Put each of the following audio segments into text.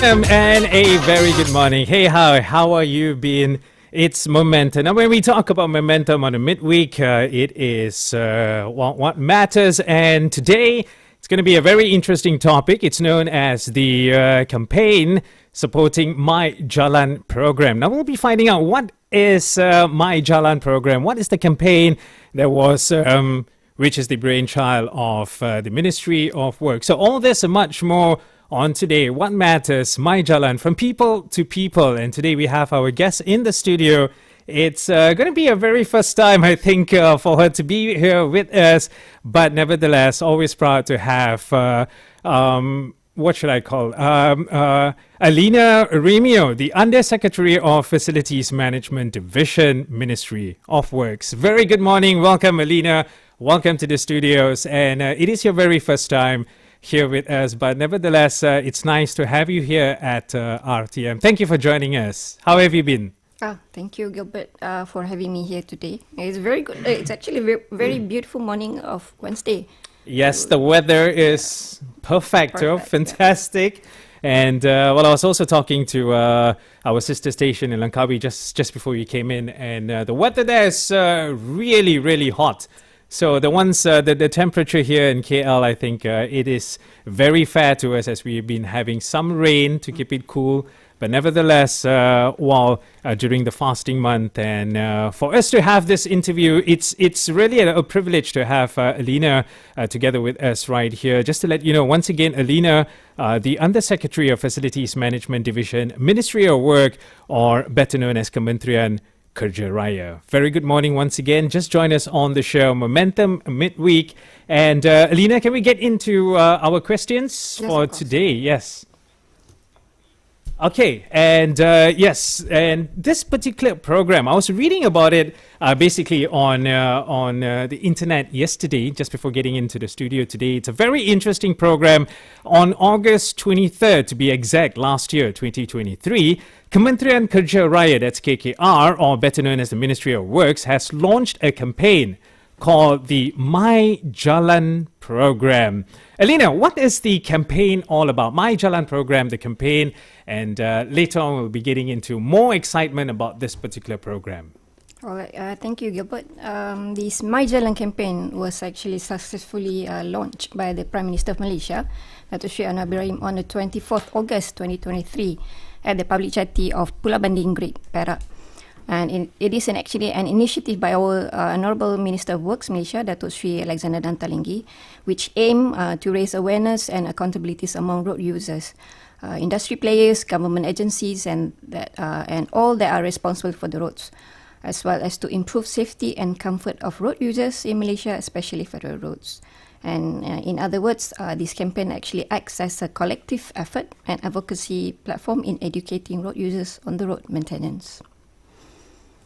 And a very good morning. Hey, how are you been? It's momentum. Now, when we talk about momentum on a midweek, it is what matters. And today, it's going to be a very interesting topic. It's known as the campaign supporting MYJALAN program. Now, we'll be finding out what is MYJALAN program. What is the campaign that was which is the brainchild of the Ministry of Work. So all this and much more on today. What matters, MYJALAN, from people to people. And today we have our guest in the studio. It's going to be a very first time, I think, for her to be here with us. But nevertheless, always proud to have, what should I call, Helena Remeo, the Undersecretary of Facilities Management Division, Ministry of Works. Very good morning. Welcome, Helena. Welcome to the studios. And it is your very first time here with us, but nevertheless, it's nice to have you here at RTM. Thank you for joining us. How have you been? Thank you, Gilbert, for having me here today. It's very good. It's actually a very beautiful morning of Wednesday. Yes, the weather is perfect. Fantastic. And I was also talking to our sister station in Langkawi just before you came in, and the weather there is really, really hot. So the temperature here in KL, I think it is very fair to us as we've been having some rain to keep it cool. But nevertheless, during the fasting month, and for us to have this interview, it's really a privilege to have Helena together with us right here. Just to let you know, once again, Helena, the Undersecretary of Facilities Management Division, Ministry of Work, or better known as Kementerian Kerja Raya. Very good morning once again. Just join us on the show Momentum Midweek. And Helena, can we get into our questions for today? Yes. Okay, and yes, and this particular program, I was reading about it basically on the internet yesterday, just before getting into the studio today. It's a very interesting program. On August 23rd, to be exact, last year, 2023, Kementerian Kerja Raya, that's KKR, or better known as the Ministry of Works, has launched a campaign called the MYJALAN program. Helena, what is the campaign all about? MYJALAN program, the campaign, and later on we'll be getting into more excitement about this particular program. All right, thank you, Gilbert. This MYJALAN campaign was actually successfully launched by the Prime Minister of Malaysia, Dato' Sri Anwar Ibrahim, on the 24th August 2023 at the public jetty of Pulau Banding Great, Perak. And it is actually an initiative by our Honourable Minister of Works, Malaysia, Dato' Sri Alexander Dan Talinggi, which aim to raise awareness and accountabilities among road users, industry players, government agencies, and all that are responsible for the roads, as well as to improve safety and comfort of road users in Malaysia, especially federal roads. And in other words, this campaign actually acts as a collective effort and advocacy platform in educating road users on the road maintenance.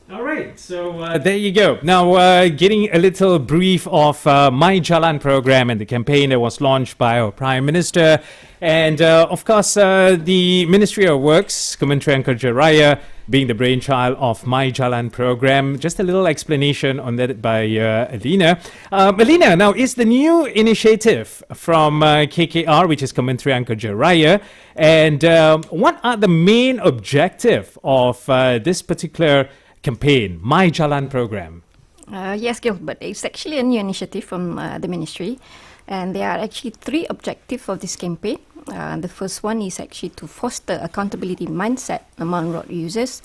All right, so there you go. Now, getting a little brief of MYJALAN program and the campaign that was launched by our Prime Minister. And of course, the Ministry of Works, Kementerian Kerja Raya, being the brainchild of MYJALAN program. Just a little explanation on that by Helena. Helena, now, is the new initiative from KKR, which is Kementerian Kerja Raya, and what are the main objective of this particular campaign, MYJALAN program? Yes, Gilbert, it's actually a new initiative from the ministry, and there are actually three objectives of this campaign. The first one is actually to foster accountability mindset among road users.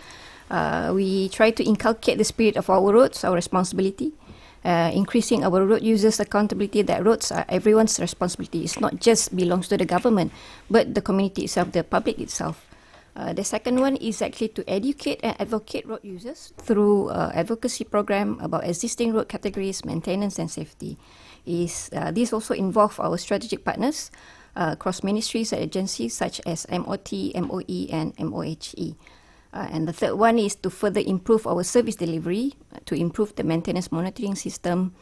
We try to inculcate the spirit of our roads, our responsibility, increasing our road users' accountability that roads are everyone's responsibility. It's not just belongs to the government, but the community itself, the public itself. The second one is actually to educate and advocate road users through advocacy program about existing road categories, maintenance and safety. These also involve our strategic partners across ministries and agencies such as MOT, MOE and MOHE. And the third one is to further improve our service delivery, to improve the maintenance monitoring system,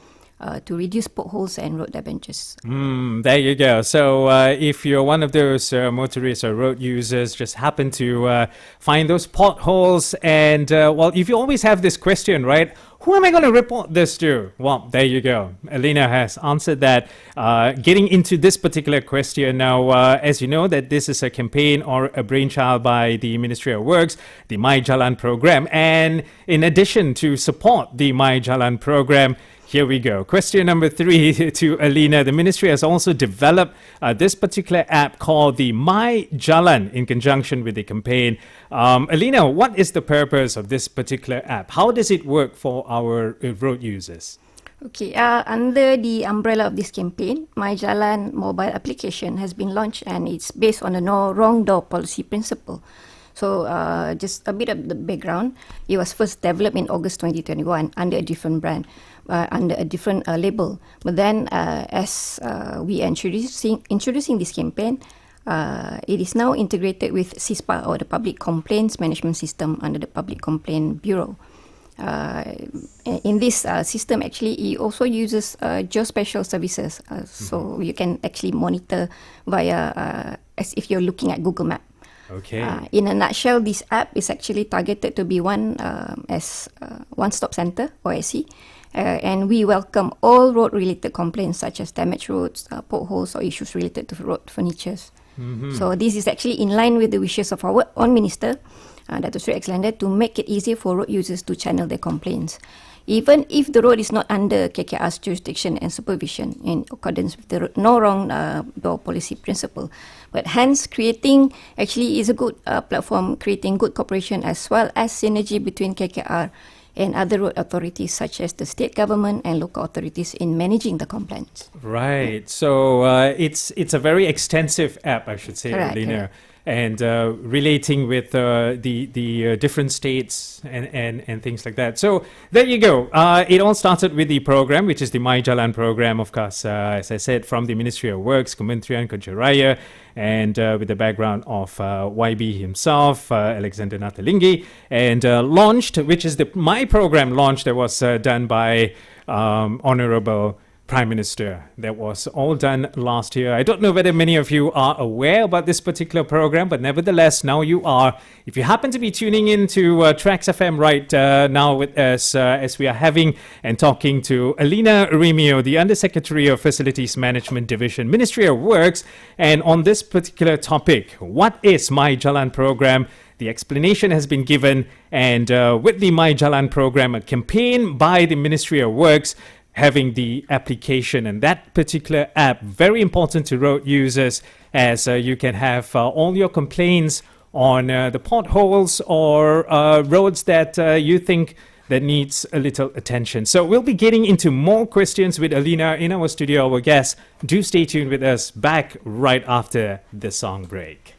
to reduce potholes and road damages. There you go. So if you're one of those motorists or road users, just happen to find those potholes, and well, if you always have this question, right? who am I going to report this to? Well, there you go. Helena has answered that. Getting into this particular question now, as you know, that this is a campaign or a brainchild by the Ministry of Works, the MYJALAN program. And in addition to support the MYJALAN program, here we go. Question number 3 to Helena. The ministry has also developed this particular app called the MYJALAN in conjunction with the campaign. Helena, what is the purpose of this particular app? How does it work for our road users? Okay, under the umbrella of this campaign, MYJALAN mobile application has been launched, and it's based on the no wrong door policy principle. So just a bit of the background. It was first developed in August 2021 under a different brand, under a different label. But then as we are introducing this campaign, it is now integrated with CISPA, or the Public Complaints Management System, under the Public Complaint Bureau. In this system, actually, it also uses geospatial services. So you can actually monitor via, as if you're looking at Google Maps. Okay. In a nutshell, this app is actually targeted to be one-stop center, OSC, and we welcome all road-related complaints such as damaged roads, potholes, or issues related to road furnitures. So this is actually in line with the wishes of our own minister, Dato' Sri Alexander, to make it easier for road users to channel their complaints, even if the road is not under KKR's jurisdiction and supervision in accordance with the no wrong door policy principle. But hence, creating actually is a good platform, creating good cooperation as well as synergy between KKR and other road authorities such as the state government and local authorities in managing the complaints. Right. So it's a very extensive app, I should say, Helena. And relating with the different states and things like that. So there you go. It all started with the program, which is the MYJALAN program, of course, as I said, from the Ministry of Works, Kementerian Kerja Raya, and with the background of YB himself, Alexander Nathalinggi, and launched, which is my program launch that was done by Honorable Prime Minister. That was all done last year. I don't know whether many of you are aware about this particular program, but nevertheless, now you are. If you happen to be tuning in to TRAXXfm right now with us, as we are having and talking to Helena Remeo, the Undersecretary of Facilities Management Division, Ministry of Works, and on this particular topic, what is MYJALAN program? The explanation has been given, and with the MYJALAN program, a campaign by the Ministry of Works, having the application and that particular app, very important to road users, as you can have all your complaints on the potholes or roads that you think that needs a little attention. So we'll be getting into more questions with Helena in our studio. Our guests, do stay tuned with us, back right after the song break.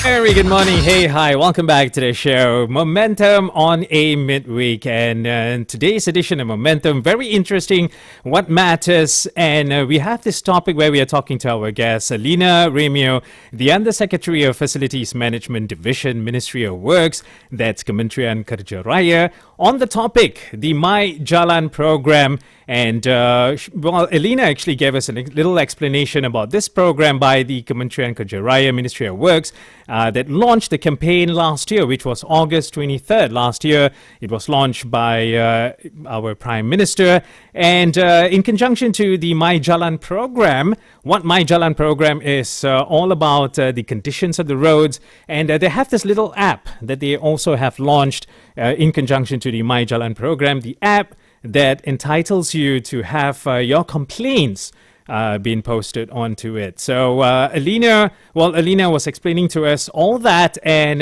Very good morning. Hey, hi. Welcome back to the show. Momentum on a midweek. And today's edition of Momentum, very interesting. What matters? And we have this topic where we are talking to our guest, Helena, Remeo, the Undersecretary of Facilities Management Division, Ministry of Works. That's Kementerian Kerja Raya. On the topic, the MYJALAN program. And, Helena actually gave us a little explanation about this program by the Kementerian Kerja Raya, Ministry of Works, that launched the campaign last year, which was August 23rd last year. It was launched by our Prime Minister. And in conjunction to the MYJALAN program, what MYJALAN program is all about the conditions of the roads. And they have this little app that they also have launched in conjunction to the MYJALAN program. The app that entitles you to have your complaints being posted onto it. So Helena was explaining to us all that, and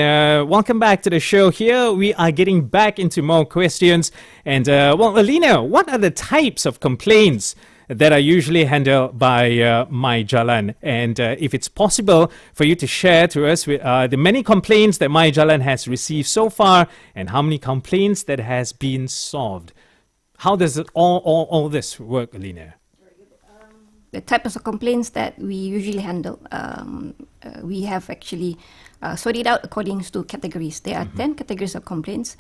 welcome back to the show. Here we are getting back into more questions. And Helena, what are the types of complaints that are usually handled by MYJALAN? And if it's possible for you to share to us with, the many complaints that MYJALAN has received so far, and how many complaints that has been solved. How does it all this work, Helena? The types of complaints that we usually handle, we have actually sorted out according to categories. There are 10 categories of complaints,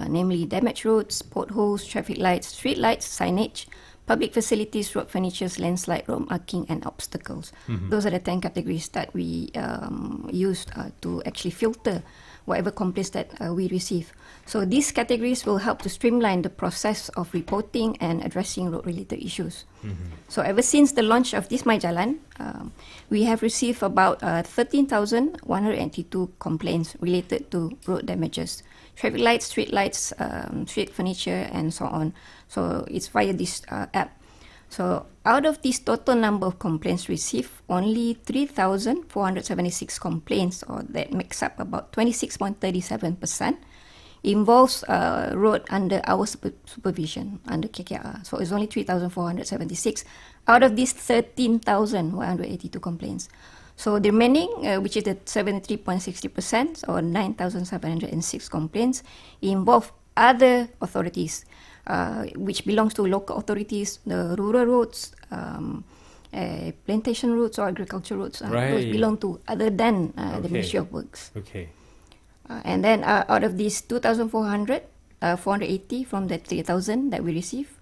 namely damaged roads, potholes, traffic lights, street lights, signage, public facilities, road furniture, landslide, road marking, and obstacles. Those are the 10 categories that we use to actually filter whatever complaints that we receive. So these categories will help to streamline the process of reporting and addressing road-related issues. So ever since the launch of this MYJALAN, we have received about 13,182 complaints related to road damages, traffic lights, street lights, street furniture, and so on. So it's via this app. So out of this total number of complaints received, only 3,476 complaints, or that makes up about 26.37%, involves road under our supervision, under KKR. So it's only 3,476 out of these 13,182 complaints. So the remaining, which is the 73.60%, or 9,706 complaints, involve other authorities, which belongs to local authorities, the rural roads, plantation roads or agriculture roads. Those belong to other than the Ministry of Works. Okay. And then out of these 480 from the 3,000 that we receive,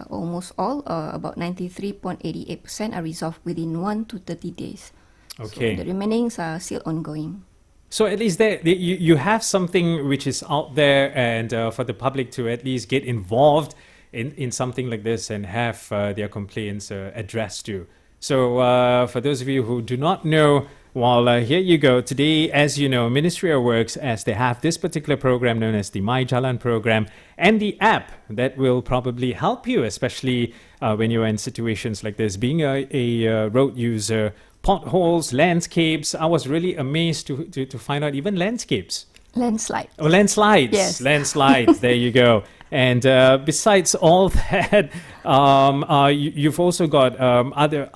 almost all, about 93.88% are resolved within 1 to 30 days. Okay. So the remainings are still ongoing. So at least you have something which is out there, and for the public to at least get involved in something like this and have their complaints addressed to. So for those of you who do not know, here you go. Today, as you know, Ministry of Works, as they have this particular program known as the MYJALAN program, and the app that will probably help you, especially when you're in situations like this, being a road user, potholes, landscapes. I was really amazed to find out even landscapes. Landslide. Oh, landslides. Yes. Landslides. There you go. And besides all that, you've also got other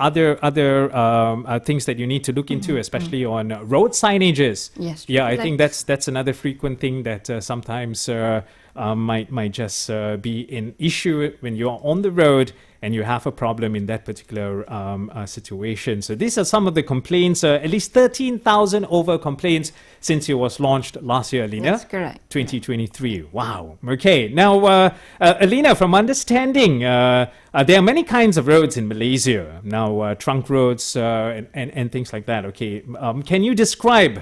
things that you need to look into, especially on road signages. Yes. Yeah, I think that's another frequent thing that sometimes might just be an issue when you're on the road and you have a problem in that particular situation. So these are some of the complaints, at least 13,000 over complaints since it was launched last year, Helena. That's correct. 2023. Wow. Okay. Now, Helena, from understanding, there are many kinds of roads in Malaysia. Now, trunk roads and things like that. Okay. Can you describe,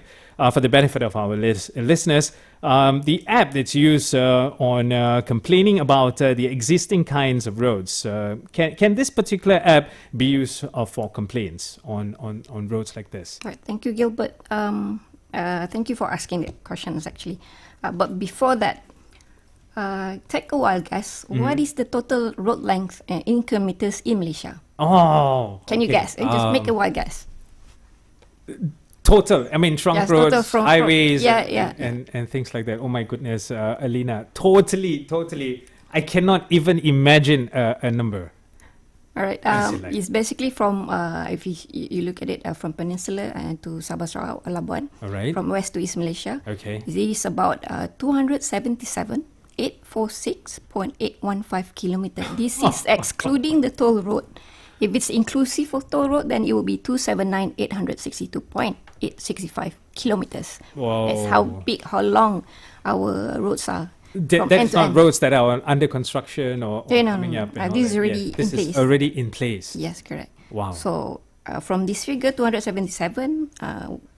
for the benefit of our listeners, the app that's used on complaining about the existing kinds of roads? Can this particular app be used for complaints on roads like this? Right. Thank you, Gilbert. Thank you for asking the questions, actually. But before that, take a wild guess. What is the total road length in kilometers in Malaysia? Oh. Can you guess? Just make a wild guess. Total, I mean, trunk roads, highways, and things like that. Oh my goodness, Helena, totally. I cannot even imagine a number. All right. Peninsular. It's basically from, if you look at it, from Peninsula to Sabah Sarawak, Labuan, All right. from west to east Malaysia. Okay. This is about 277,846.815 kilometers. This is excluding the toll road. If it's inclusive of toll road, then it will be 279,862.865 kilometers. Whoa. That's how big, how long our roads are. From That's end to not end. roads that are under construction or No, coming no. up. and all This is that. already This in is place. already in place. Yes, correct. Wow. So from this figure, 277,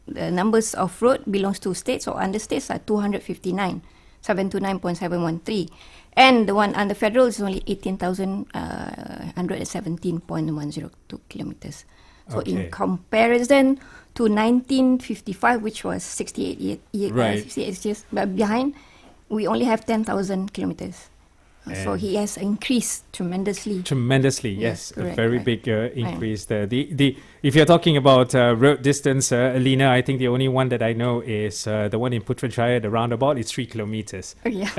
the numbers of road belongs to states or under states are 259, 729.713. And the one under federal is only 18,117.102 kilometers. So Okay. in comparison to 1955, which was 68 Right. 68 years behind, we only have 10,000 kilometers. So And- he has increased tremendously. Tremendously, Yes, yes, a correct, very correct. big increase there. If you're talking about road distance, Helena, I think the only one that I know is the one in Putrajaya, the roundabout. It's 3 kilometers. Yeah,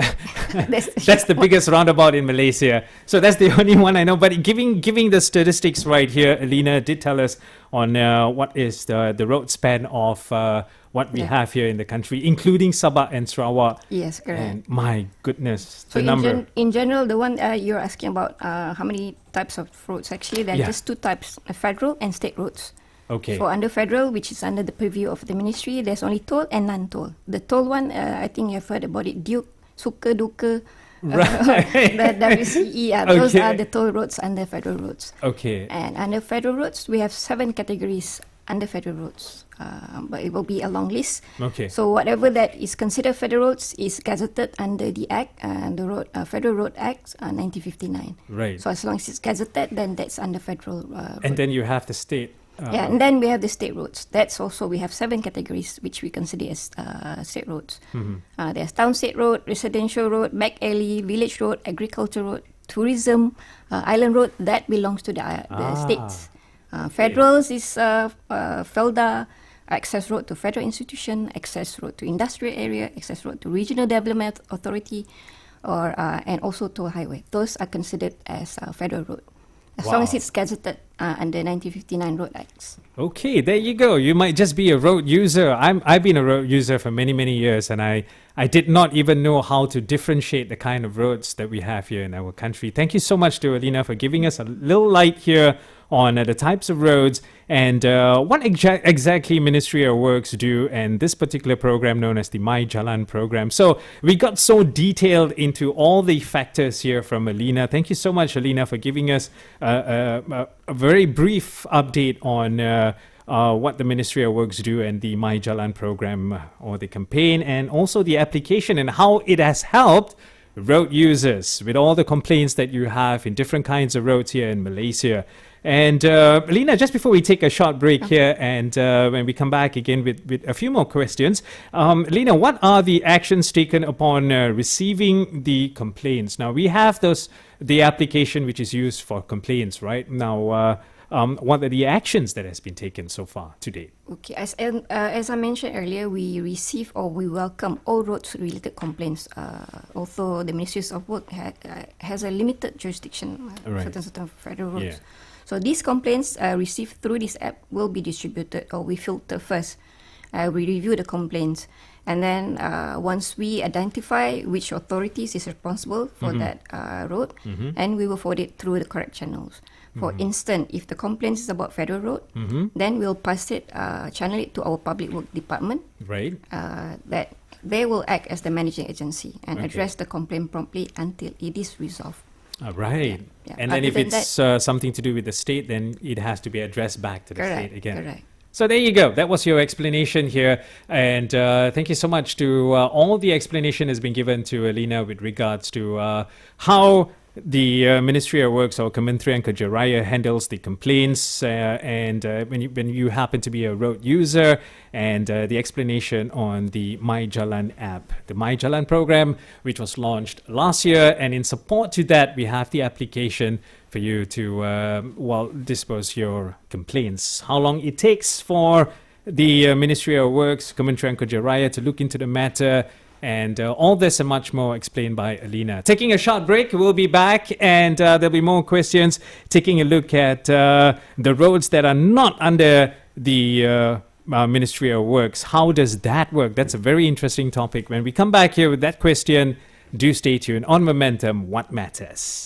That's the biggest roundabout in Malaysia. So that's the only one I know. But giving the statistics right here, Helena did tell us on what is the road span of what we Yeah. have here in the country, including Sabah and Sarawak. Yes, correct. And my goodness, So the number. in general, the one you're asking about, how many types of roads? Actually, there are Yeah. just two types: federal and state roads. Okay. So under federal, which is under the purview of the ministry, there's only toll and non-toll. The toll one, I think you've heard about it. Duke, Suka, Duka, Right. the WCE. Those Okay. are the toll roads under federal roads. Okay. And under federal roads, we have 7 categories under federal roads. But it will be a long list. Okay. So whatever that is considered federal roads is gazetted under the Act, the Federal Road Act 1959. Right. So as long as it's gazetted, then that's under federal road. And then you have the state. Yeah, and then we have the state roads. That's also, we have 7 categories which we consider as state roads. There's town state road, residential road, back alley, village road, agriculture road, tourism, island road. That belongs to the states. Federals is FELDA, access road to federal institution, access road to industrial area, access road to regional development authority, or and also to a highway. Those are considered as federal road, as long as Wow. it's gazetted under 1959 Road Acts. Okay, there you go. You might just be a road user. I've been a road user for many, many years, and I did not even know how to differentiate the kind of roads that we have here in our country. Thank you so much to Helena for giving us a little light here on the types of roads and what exactly Ministry of Works do, and this particular program known as the MYJALAN program. So we got so detailed into all the factors here from Helena. Thank you so much, Helena, for giving us a very brief update on what the Ministry of Works do and the MYJALAN program or the campaign, and also the application and how it has helped road users with all the complaints that you have in different kinds of roads here in Malaysia. And Helena, just before we take a short break here and when we come back again with a few more questions, Helena, what are the actions taken upon receiving the complaints? Now, we have the application which is used for complaints, right? Now, what are the actions that has been taken so far to date? Okay, as I mentioned earlier, we receive or we welcome all roads-related complaints. Although the Ministry of Work has a limited jurisdiction, Right. certain federal roads. Yeah. So these complaints received through this app will be distributed, or we filter first. We review the complaints, and then once we identify which authorities is responsible for that road, and we will forward it through the correct channels. For instance, if the complaint is about federal road, then we'll pass it, channel it to our public work department. Right. That they will act as the managing agency and Okay. address the complaint promptly until it is resolved. Right. Yeah. And then Other if than it's something to do with the state, then it has to be addressed back to the Correct. state again. Correct. So there you go. That was your explanation here. And thank you so much to all the explanation has been given to Helena with regards to how the Ministry of Works or Kementerian Kerja Raya handles the complaints and when you happen to be a road user, and the explanation on the MYJALAN app, the MYJALAN program, which was launched last year. And in support to that, we have the application for you to dispose your complaints. How long it takes for the Ministry of Works, Kementerian Kerja Raya to look into the matter And all this and much more explained by Helena. Taking a short break, we'll be back, and there'll be more questions, taking a look at the roads that are not under the Ministry of Works. How does that work? That's a very interesting topic. When we come back here with that question, do stay tuned on Momentum, What Matters.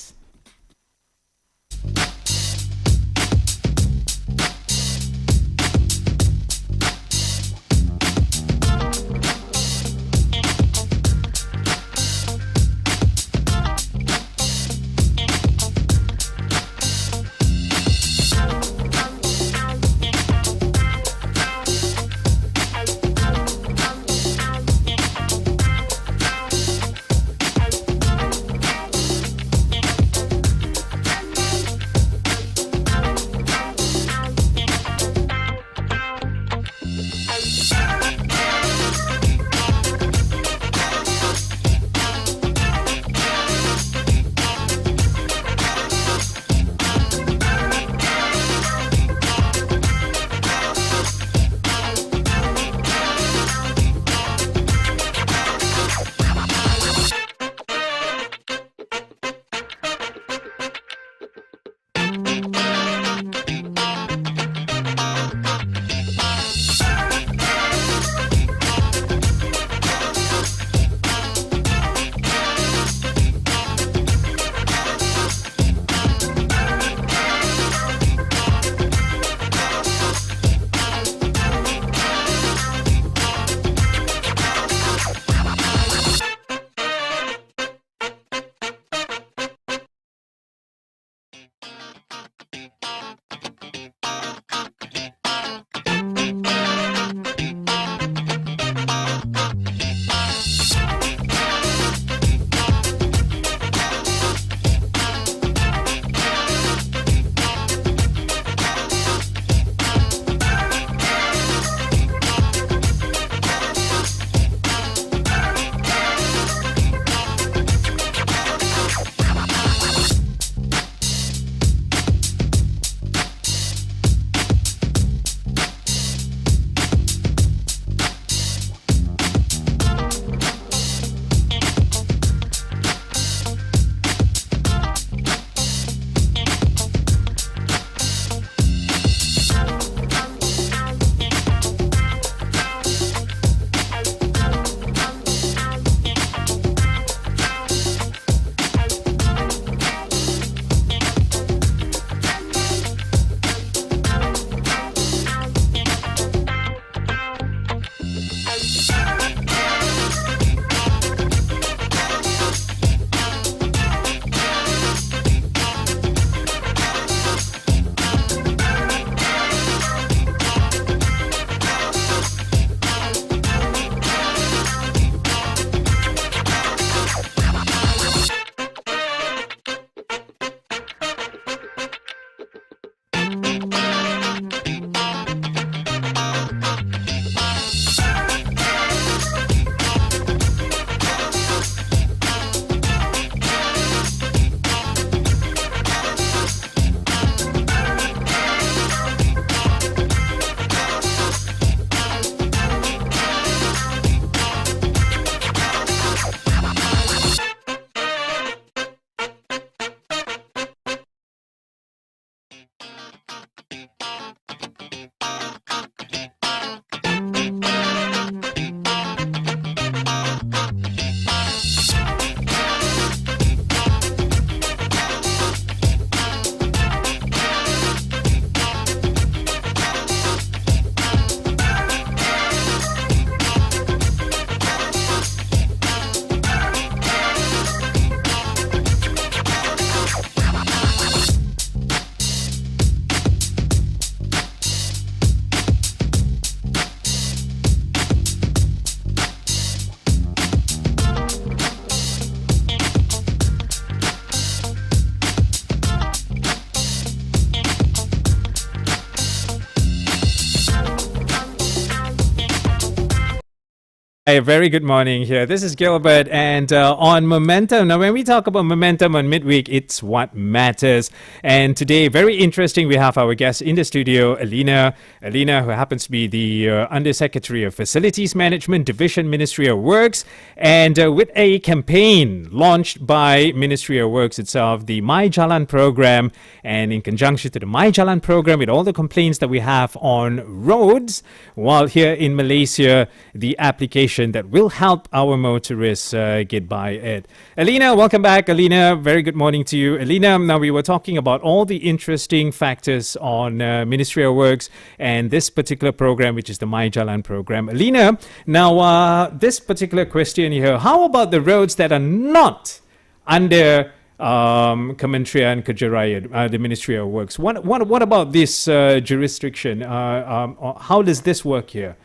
A very good morning here. This is Gilbert, and on Momentum. Now, when we talk about Momentum on midweek, it's what matters. And today, very interesting, we have our guest in the studio, Helena. Helena, who happens to be the Undersecretary of Facilities Management, Division, Ministry of Works, and with a campaign launched by Ministry of Works itself, the MYJALAN program, and in conjunction to the MYJALAN program, with all the complaints that we have on roads, while here in Malaysia, the application that will help our motorists get by it. Helena, welcome back. Helena, very good morning to you. Helena, now we were talking about all the interesting factors on Ministry of Works and this particular program, which is the MYJALAN program. Helena, now this particular question here, how about the roads that are not under Kementerian Kerja, the Ministry of Works? What about this jurisdiction? How does this work here?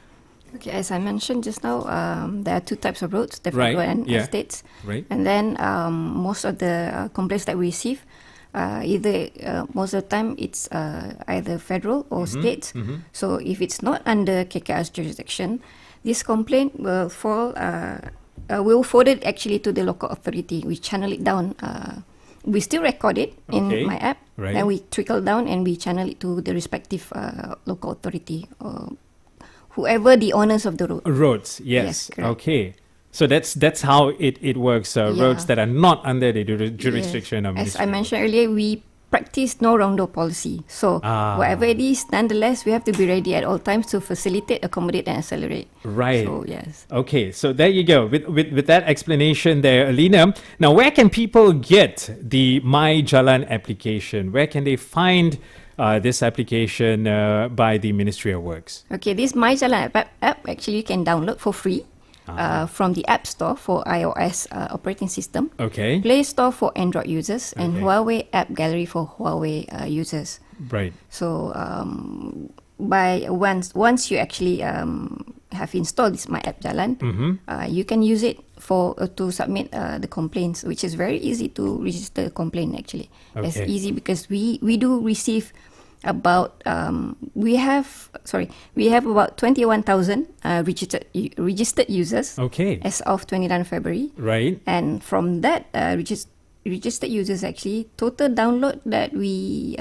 Okay, as I mentioned just now, there are two types of roads, the federal and estates. Right. And then most of the complaints that we receive, most of the time it's either federal or states. So if it's not under KKR's jurisdiction, this complaint will fall. We'll forward it actually to the local authority. We channel it down. We still record it in my app, and we trickle down and we channel it to the respective local authority. Whoever the owners of the road. Roads, yes. Correct. Okay. So that's how it works. Roads that are not under the jurisdiction of Ministry. As I mentioned earlier, we practice no wrong door policy. So whatever it is, nonetheless, we have to be ready at all times to facilitate, accommodate, and accelerate. Right. So yes. Okay. So there you go. With that explanation there, Helena. Now, where can people get the MYJALAN application? Where can they find this application by the Ministry of Works? Okay, this MYJALAN app actually you can download for free from the App Store for iOS operating system, Play Store for Android users, and Huawei App Gallery for Huawei users. Right. So once you actually have installed this MYJALAN, you can use it to submit the complaints, which is very easy to register a complaint actually. It's easy because we do receive about we have about 21,000 registered users as of 29 February. Right. And from that registered users, actually total download that we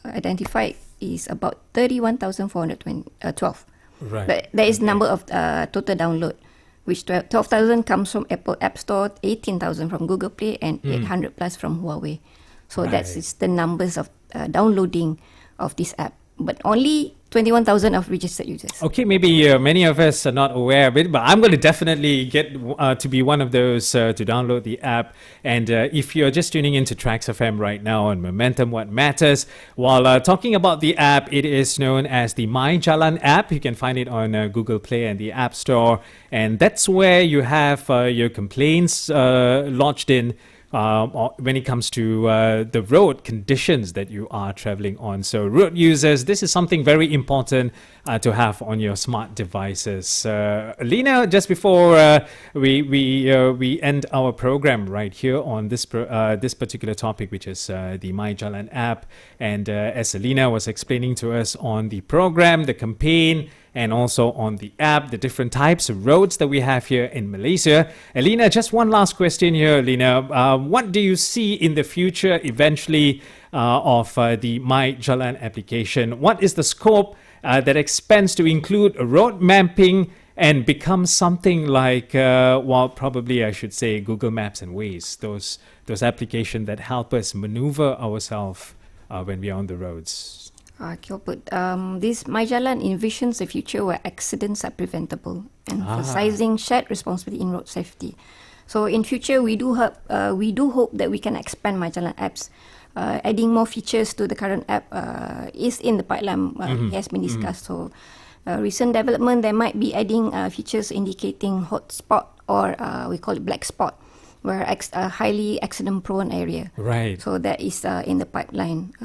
identified is about 31,412. Right. But there is number of total download, which 12,000 comes from Apple App Store, 18,000 from Google Play, and 800 plus from Huawei. So that's the numbers of downloading of this app. But only 21,000 of registered users. Okay, maybe many of us are not aware of it, but I'm going to definitely get to be one of those to download the app. And if you're just tuning into TRAXXfm right now on Momentum, What Matters, while talking about the app, it is known as the MYJALAN app. You can find it on Google Play and the App Store. And that's where you have your complaints lodged in when it comes to the road conditions that you are traveling on. So road users, this is something very important to have on your smart devices. Helena, just before we end our program right here on this particular topic, which is the MYJALAN app, and as Helena was explaining to us on the program, the campaign, and also on the app, the different types of roads that we have here in Malaysia. Helena, just one last question here, Helena. What do you see in the future eventually of the MYJALAN application? What is the scope that expands to include road mapping and become something like, probably I should say Google Maps and Waze, those applications that help us maneuver ourselves when we're on the roads? Gilbert, this MYJALAN envisions a future where accidents are preventable, emphasizing shared responsibility in road safety. So in future, we do hope that we can expand MYJALAN apps. Adding more features to the current app is in the pipeline. It has been discussed. So recent development, there might be adding features indicating hot spot, or we call it black spot, where a highly accident-prone area. Right. So that is in the pipeline.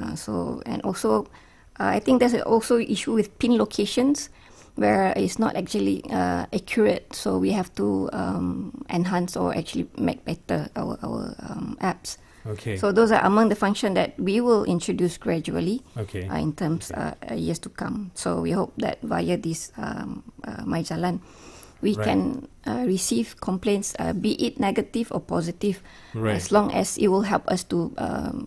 I think there's also issue with pin locations where it's not actually accurate. So we have to enhance or actually make better our apps. Okay. So those are among the functions that we will introduce gradually Okay. in terms years to come. So we hope that via this MYJALAN, we Right. can receive complaints, be it negative or positive, Right. as long as it will help us to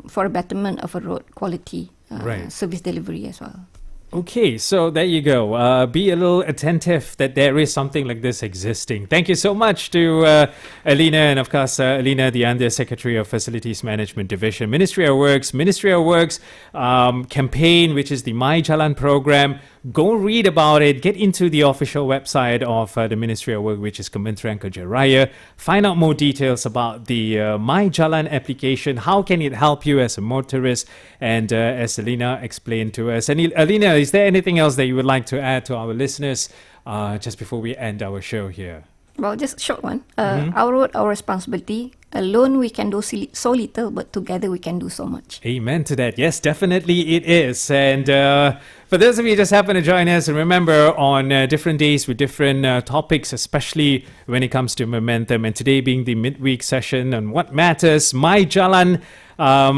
for a betterment of a road quality Right. service delivery as well. Okay, so there you go. Be a little attentive that there is something like this existing. Thank you so much to Helena, and of course, Helena, the Under Secretary of Facilities Management Division, Ministry of Works campaign, which is the MYJALAN program. Go read about it. Get into the official website of the Ministry of Work, which is Kementerian Kerja Raya. Find out more details about the MYJALAN application. How can it help you as a motorist? And as Helena explained to us. And Helena, is there anything else that you would like to add to our listeners just before we end our show here? Well, just a short one. Our road, our responsibility. Alone we can do so little, but together we can do so much. Amen to that. Yes, definitely it is. And for those of you who just happen to join us, and remember on different days with different topics, especially when it comes to momentum, and today being the midweek session on what matters, MYJALAN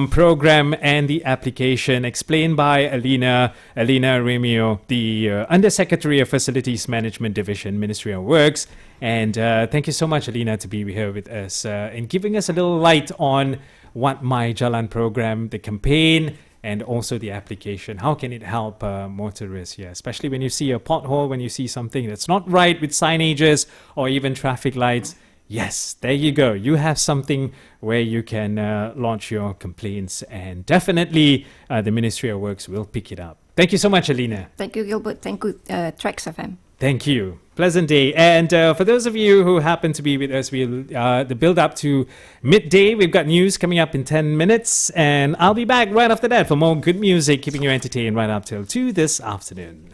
program and the application explained by Helena Remeo, the Undersecretary of Facilities Management Division, Ministry of Works. And thank you so much, Helena, to be here with us and giving us a little light on what MYJALAN program, the campaign, and also the application. How can it help motorists? Yeah, especially when you see a pothole, when you see something that's not right with signages or even traffic lights. Yes, there you go. You have something where you can launch your complaints, and definitely the Ministry of Works will pick it up. Thank you so much, Helena. Thank you, Gilbert. Thank you, TRAXXfm. Thank you. Pleasant day. And for those of you who happen to be with us, the build up to midday, we've got news coming up in 10 minutes. And I'll be back right after that for more good music, keeping you entertained right up till 2 this afternoon.